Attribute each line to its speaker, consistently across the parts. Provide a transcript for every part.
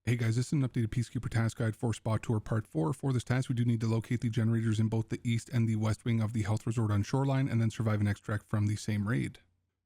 Speaker 1: Hey guys, this is an updated Peacekeeper task guide for Spot Tour Part 4. For this task, we do need to locate the generators in both the east and the west wing of the health resort on Shoreline, and then survive and extract from the same raid.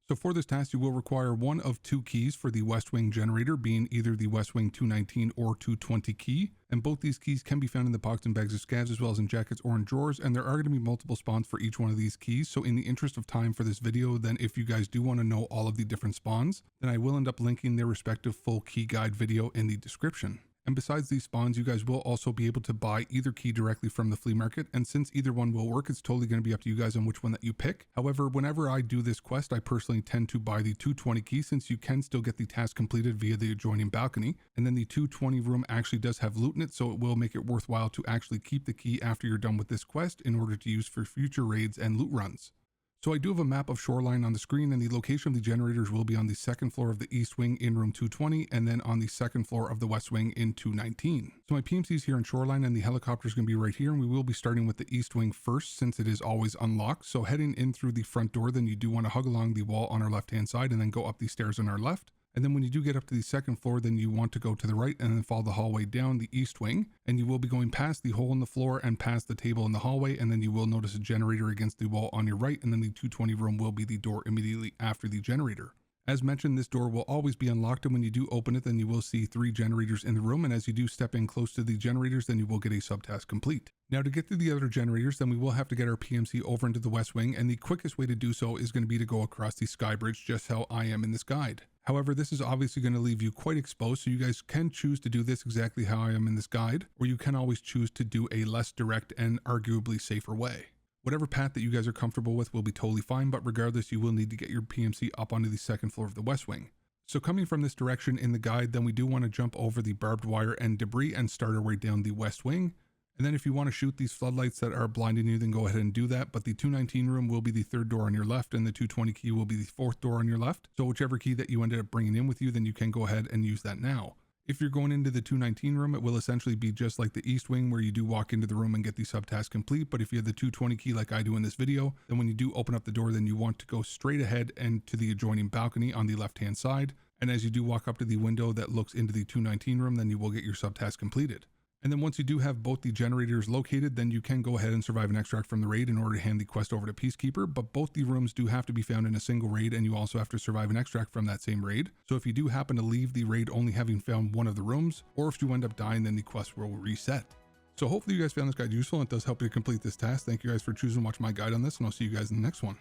Speaker 1: So for this task, you will require one of two keys for the west wing generator, being either the west wing 219 or 220 key. And both these keys can be found in the pockets and bags of scavs, as well as in jackets or in drawers. And there are going to be multiple spawns for each one of these keys. So in the interest of time for this video, then if you guys do want to know all of the different spawns, then I will end up linking their respective full key guide video in the description. And besides these spawns, you guys will also be able to buy either key directly from the flea market. And since either one will work, it's totally going to be up to you guys on which one that you pick. However, whenever I do this quest, I personally tend to buy the 220 key, since you can still get the task completed via the adjoining balcony. And then the 220 room actually does have loot in it, so it will make it worthwhile to actually keep the key after you're done with this quest in order to use for future raids and loot runs. So I do have a map of Shoreline on the screen, and the location of the generators will be on the second floor of the east wing in room 220, and then on the second floor of the west wing in 219. So my PMC is here in Shoreline, and the helicopter is going to be right here, and we will be starting with the east wing first, since it is always unlocked. So heading in through the front door, then you do want to hug along the wall on our left hand side and then go up the stairs on our left. And then when you do get up to the second floor, then you want to go to the right and then follow the hallway down the east wing. And you will be going past the hole in the floor and past the table in the hallway. And then you will notice a generator against the wall on your right. And then the 220 room will be the door immediately after the generator. As mentioned, this door will always be unlocked, and when you do open it, then you will see 3 generators in the room, and as you do step in close to the generators, then you will get a subtask complete. Now, to get to the other generators, then we will have to get our PMC over into the west wing, and the quickest way to do so is going to be to go across the skybridge, just how I am in this guide. However, this is obviously going to leave you quite exposed, so you guys can choose to do this exactly how I am in this guide, or you can always choose to do a less direct and arguably safer way. Whatever path that you guys are comfortable with will be totally fine, but regardless, you will need to get your PMC up onto the second floor of the west wing. So coming from this direction in the guide, then we do want to jump over the barbed wire and debris and start our way down the west wing. And then if you want to shoot these floodlights that are blinding you, then go ahead and do that. But the 219 room will be the 3rd door on your left, and the 220 key will be the 4th door on your left. So whichever key that you ended up bringing in with you, then you can go ahead and use that now. If you're going into the 219 room, it will essentially be just like the east wing, where you do walk into the room and get the subtask complete. But if you have the 220 key like I do in this video, then when you do open up the door, then you want to go straight ahead and to the adjoining balcony on the left hand side. And as you do walk up to the window that looks into the 219 room, then you will get your subtask completed. And then once you do have both the generators located, then you can go ahead and survive and extract from the raid in order to hand the quest over to Peacekeeper. But both the rooms do have to be found in a single raid, and you also have to survive and extract from that same raid. So if you do happen to leave the raid only having found one of the rooms, or if you end up dying, then the quest will reset. So hopefully you guys found this guide useful, and it does help you complete this task. Thank you guys for choosing to watch my guide on this, and I'll see you guys in the next one.